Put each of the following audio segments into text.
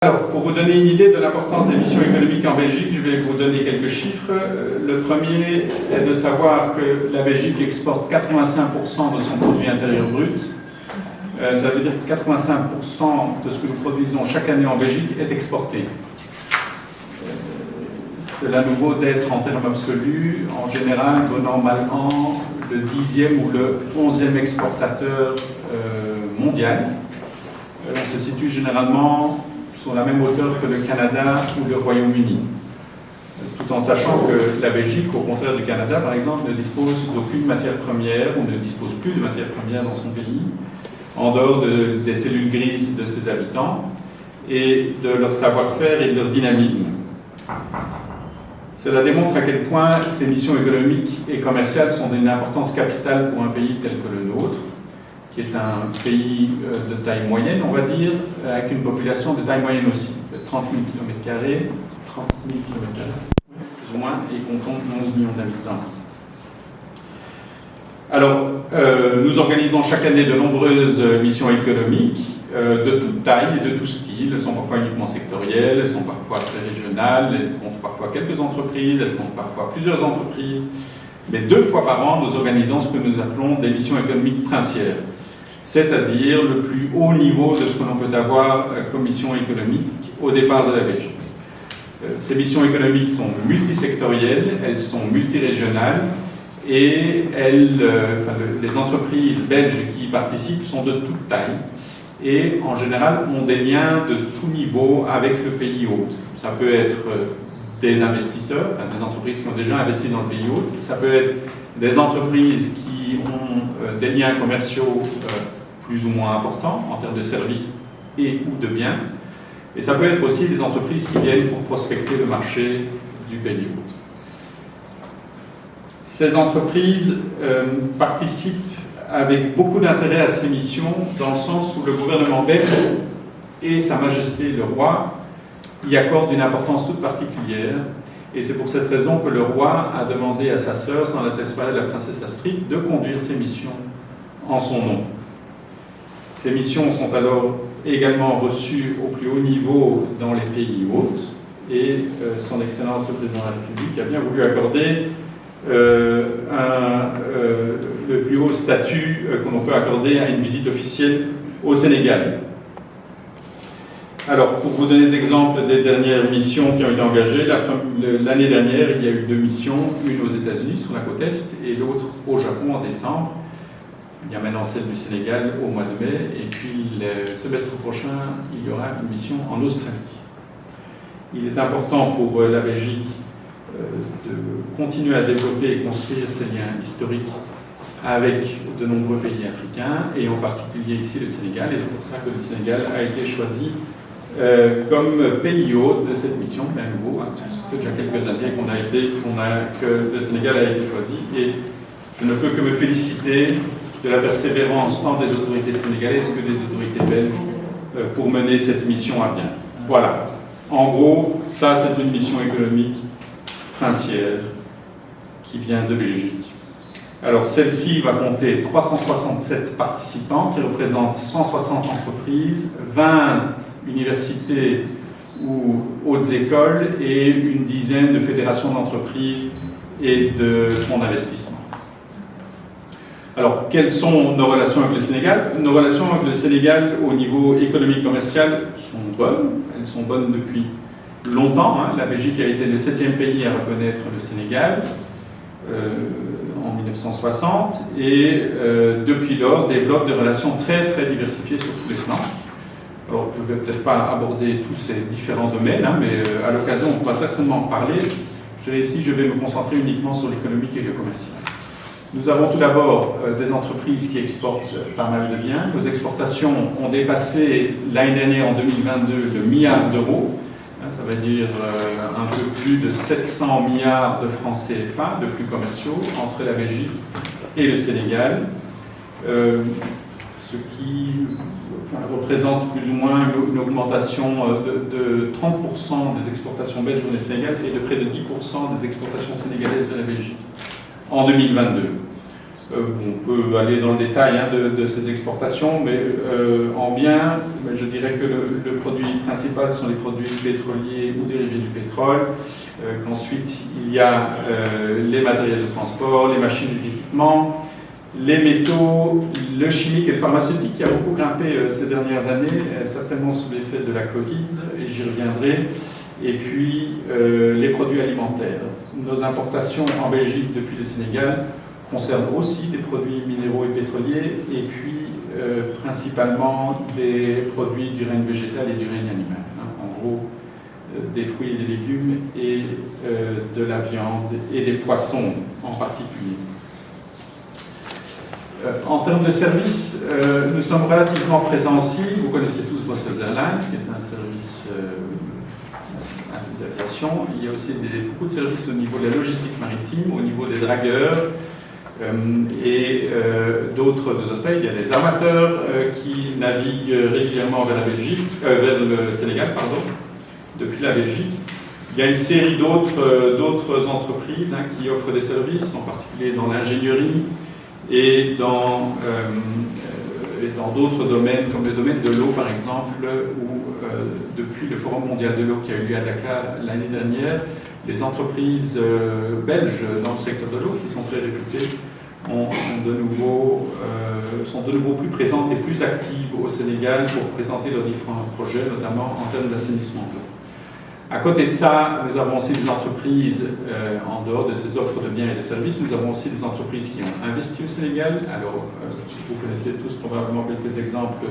Alors, pour vous donner une idée de l'importance des missions économiques en Belgique, je vais vous donner quelques chiffres. Le premier est de savoir que la Belgique exporte 85% de son produit intérieur brut. Ça veut dire que 85% de ce que nous produisons chaque année en Belgique est exporté. Cela nous vaut d'être en termes absolus, en général, bon an, mal an, le 10e ou le 11e exportateur mondial. On se situe généralement sur la même hauteur que le Canada ou le Royaume-Uni, tout en sachant que la Belgique, au contraire du Canada par exemple, ne dispose d'aucune matière première ou ne dispose plus de matière première dans son pays, en dehors des cellules grises de ses habitants et de leur savoir-faire et de leur dynamisme. Cela démontre à quel point ces missions économiques et commerciales sont d'une importance capitale pour un pays tel que le nôtre, qui est un pays de taille moyenne, on va dire, avec une population de taille moyenne aussi, 30 000 km², 30 000 km², plus ou moins, et comptons 11 millions d'habitants. Alors, nous organisons chaque année de nombreuses missions économiques de toute taille et de tout style. Elles sont parfois uniquement sectorielles, elles sont parfois très régionales, elles comptent parfois quelques entreprises, elles comptent parfois plusieurs entreprises. Mais 2 fois par an, nous organisons ce que nous appelons des missions économiques princières, c'est-à-dire le plus haut niveau de ce que l'on peut avoir comme mission économique au départ de la Belgique. Ces missions économiques sont multisectorielles, elles sont multirégionales et les entreprises belges qui y participent sont de toute taille et en général ont des liens de tout niveau avec le pays hôte. Ça peut être des investisseurs, des entreprises qui ont déjà investi dans le pays hôte, ça peut être des entreprises qui ont des liens commerciaux plus ou moins importants en termes de services et ou de biens. Et ça peut être aussi des entreprises qui viennent pour prospecter le marché du pays hôte. Ces entreprises participent avec beaucoup d'intérêt à ces missions dans le sens où le gouvernement belge et Sa Majesté le Roi y accordent une importance toute particulière. Et c'est pour cette raison que le roi a demandé à sa sœur, Son Altesse Royale la princesse Astrid, de conduire ces missions en son nom. Ces missions sont alors également reçues au plus haut niveau dans les pays hôtes et Son Excellence le Président de la République a bien voulu accorder le plus haut statut qu'on peut accorder à une visite officielle au Sénégal. Alors, pour vous donner des exemples des dernières missions qui ont été engagées, l'année dernière, il y a eu 2 missions, une aux États-Unis sur la côte Est et l'autre au Japon en décembre. Il y a maintenant celle du Sénégal au mois de mai, et puis le semestre prochain, il y aura une mission en Australie. Il est important pour la Belgique de continuer à développer et construire ces liens historiques avec de nombreux pays africains, et en particulier ici le Sénégal, et c'est pour ça que le Sénégal a été choisi comme pays hôte de cette mission, mais à nouveau, ça fait déjà quelques années que le Sénégal a été choisi, et je ne peux que me féliciter de la persévérance tant des autorités sénégalaises que des autorités belges pour mener cette mission à bien. Voilà. En gros, ça c'est une mission économique princière qui vient de Belgique. Alors celle-ci va compter 367 participants qui représentent 160 entreprises, 20 universités ou hautes écoles et une dizaine de fédérations d'entreprises et de fonds d'investissement. Alors, quelles sont nos relations avec le Sénégal? Nos relations avec le Sénégal au niveau économique commercial sont bonnes. Elles sont bonnes depuis longtemps. La Belgique a été le 7e pays à reconnaître le Sénégal en 1960 et depuis lors développe des relations très très diversifiées sur tous les plans. Alors, je ne vais peut-être pas aborder tous ces différents domaines, mais à l'occasion, on pourra certainement en parler. Ici, je vais me concentrer uniquement sur l'économique et le commercial. Nous avons tout d'abord des entreprises qui exportent pas mal de biens. Nos exportations ont dépassé l'année dernière, en 2022, le milliard d'euros. Ça veut dire un peu plus de 700 milliards de francs CFA de flux commerciaux entre la Belgique et le Sénégal, ce qui représente plus ou moins une augmentation de 30% des exportations belges vers le Sénégal et de près de 10% des exportations sénégalaises vers la Belgique en 2022. On peut aller dans le détail de ces exportations, mais en bien, je dirais que le produit principal sont les produits pétroliers ou dérivés du pétrole. Qu'ensuite, il y a les matériels de transport, les machines, les équipements, les métaux, le chimique et le pharmaceutique qui a beaucoup grimpé ces dernières années, certainement sous l'effet de la Covid, et j'y reviendrai. Et puis les produits alimentaires. Nos importations en Belgique depuis le Sénégal concernent aussi des produits minéraux et pétroliers, et puis principalement des produits du règne végétal et du règne animal. En gros, des fruits et des légumes, et de la viande et des poissons en particulier. En termes de services, nous sommes relativement présents aussi. Vous connaissez tous Brussels Airlines, qui est un service d'aviation. Il y a aussi beaucoup de services au niveau de la logistique maritime, au niveau des dragueurs et d'autres aspects. Il y a des armateurs qui naviguent régulièrement vers le Sénégal, depuis la Belgique. Il y a une série d'autres entreprises qui offrent des services, en particulier dans l'ingénierie et dans d'autres domaines, comme le domaine de l'eau par exemple, où depuis le Forum mondial de l'eau qui a eu lieu à Dakar l'année dernière, les entreprises belges dans le secteur de l'eau, qui sont très réputées, sont de nouveau plus présentes et plus actives au Sénégal pour présenter leurs différents projets, notamment en termes d'assainissement d'eau. À côté de ça, nous avons aussi des entreprises, en dehors de ces offres de biens et de services, nous avons aussi des entreprises qui ont investi au Sénégal. Alors, vous connaissez tous probablement quelques exemples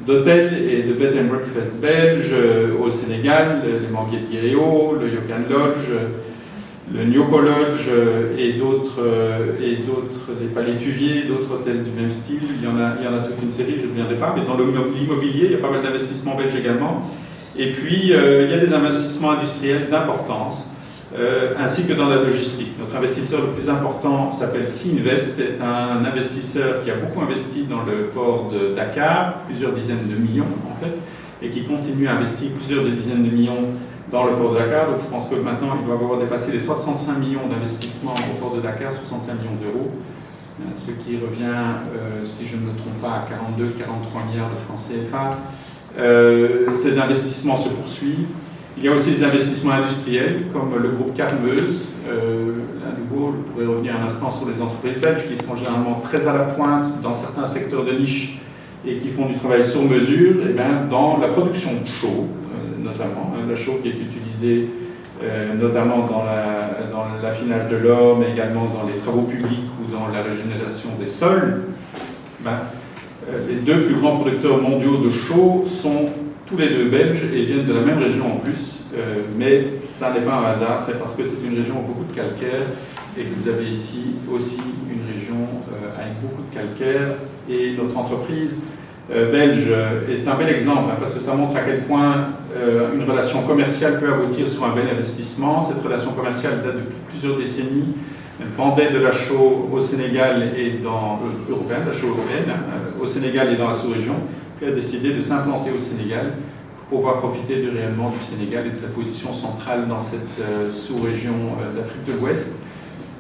d'hôtels et de bed and breakfast belges au Sénégal, les Mambiers de Guéréo, le Yokan Lodge, le Nyoko Lodge et d'autres, les Palais Tuvier, d'autres hôtels du même style. Il y en a toute une série, je ne reviendrai pas, mais dans l'immobilier, il y a pas mal d'investissements belges également. Et puis, il y a des investissements industriels d'importance, ainsi que dans la logistique. Notre investisseur le plus important s'appelle Sinvest, c'est un investisseur qui a beaucoup investi dans le port de Dakar, plusieurs dizaines de millions en fait, et qui continue à investir plusieurs dizaines de millions dans le port de Dakar. Donc je pense que maintenant, il doit avoir dépassé les 65 millions d'investissements au port de Dakar, 65 millions d'euros, ce qui revient, si je ne me trompe pas, à 42-43 milliards de francs CFA. Ces investissements se poursuivent. Il y a aussi des investissements industriels, comme le groupe Carmeuse. À nouveau, je pourrais revenir un instant sur les entreprises belges qui sont généralement très à la pointe dans certains secteurs de niche et qui font du travail sur mesure, et bien, dans la production de chaux, notamment. La chaux qui est utilisée notamment dans l'affinage de l'or, mais également dans les travaux publics ou dans la régénération des sols. Les deux plus grands producteurs mondiaux de chaux sont tous les deux belges et viennent de la même région en plus, mais ça n'est pas un hasard, c'est parce que c'est une région avec beaucoup de calcaire et que vous avez ici aussi une région avec beaucoup de calcaire, et notre entreprise belge, et c'est un bel exemple parce que ça montre à quel point une relation commerciale peut aboutir sur un bel investissement. Cette relation commerciale date depuis plusieurs décennies. Elle vendait de la chaux au Sénégal et dans européenne, la chaux européenne, au Sénégal et dans la sous-région, puis a décidé de s'implanter au Sénégal pour pouvoir profiter réellement du Sénégal et de sa position centrale dans cette sous-région d'Afrique de l'Ouest.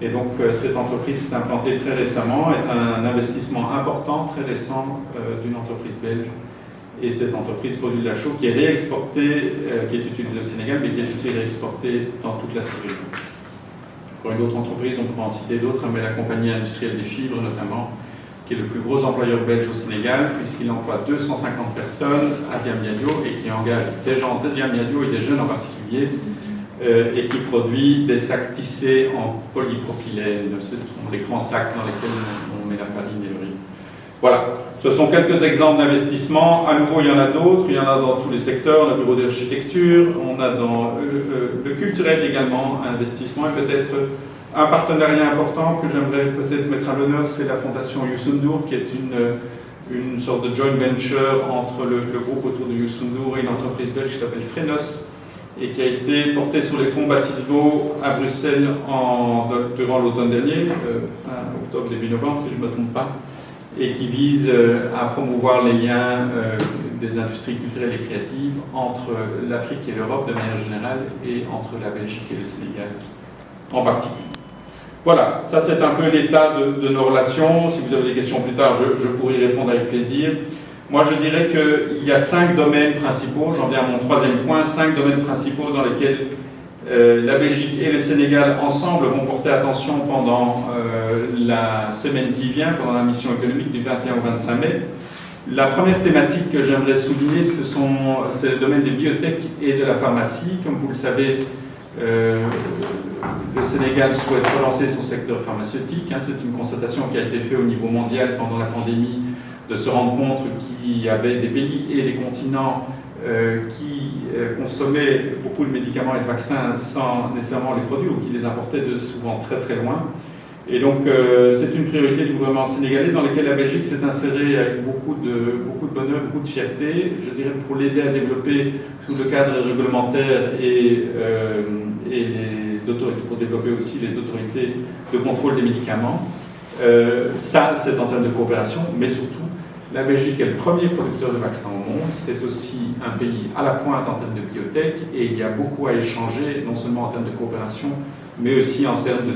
Et donc cette entreprise s'est implantée très récemment, est un investissement important, très récent d'une entreprise belge. Et cette entreprise produit de la chaux qui est réexportée, qui est utilisée au Sénégal, mais qui est aussi réexportée dans toute la sous-région. Pour une autre entreprise, on pourrait en citer d'autres, mais la compagnie industrielle des fibres notamment, qui est le plus gros employeur belge au Sénégal, puisqu'il emploie 250 personnes à Diamniadio et qui engage des gens de Diamniadio et des jeunes en particulier, et qui produit des sacs tissés en polypropylène. Ce sont les grands sacs dans lesquels on met la farine et le riz. Voilà, ce sont quelques exemples d'investissements. À nouveau, il y en a d'autres. Il y en a dans tous les secteurs, le bureau d'architecture, on a dans le culturel également un investissement, et peut-être un partenariat important que j'aimerais peut-être mettre à l'honneur, c'est la fondation Youssou N'Dour, qui est une sorte de joint venture entre le groupe autour de Youssou N'Dour et une entreprise belge qui s'appelle Frenos, et qui a été portée sur les fonds baptismaux à Bruxelles durant l'automne dernier, fin octobre, début novembre, si je ne me trompe pas, et qui vise à promouvoir les liens des industries culturelles et créatives entre l'Afrique et l'Europe de manière générale, et entre la Belgique et le Sénégal en particulier. Voilà, ça c'est un peu l'état de nos relations. Si vous avez des questions plus tard, je pourrai y répondre avec plaisir. Moi, je dirais qu'il y a 5 domaines principaux, j'en viens à mon 3e point, 5 domaines principaux dans lesquels la Belgique et le Sénégal ensemble vont porter attention pendant la semaine qui vient, pendant la mission économique du 21 au 25 mai. La première thématique que j'aimerais souligner, c'est le domaine des biotech et de la pharmacie. Comme vous le savez, le Sénégal souhaite relancer son secteur pharmaceutique. C'est une constatation qui a été faite au niveau mondial pendant la pandémie, de se rendre compte qu'il y avait des pays et des continents qui consommaient beaucoup de médicaments et de vaccins sans nécessairement les produire ou qui les importaient de souvent très très loin. Et donc c'est une priorité du gouvernement sénégalais dans laquelle la Belgique s'est insérée avec beaucoup de bonheur, beaucoup de fierté, je dirais, pour l'aider à développer sous le cadre réglementaire et les autorités, pour développer aussi les autorités de contrôle des médicaments. Ça, c'est en termes de coopération, mais surtout, la Belgique est le premier producteur de vaccins au monde. C'est aussi un pays à la pointe en termes de biotech et il y a beaucoup à échanger, non seulement en termes de coopération, mais aussi en termes de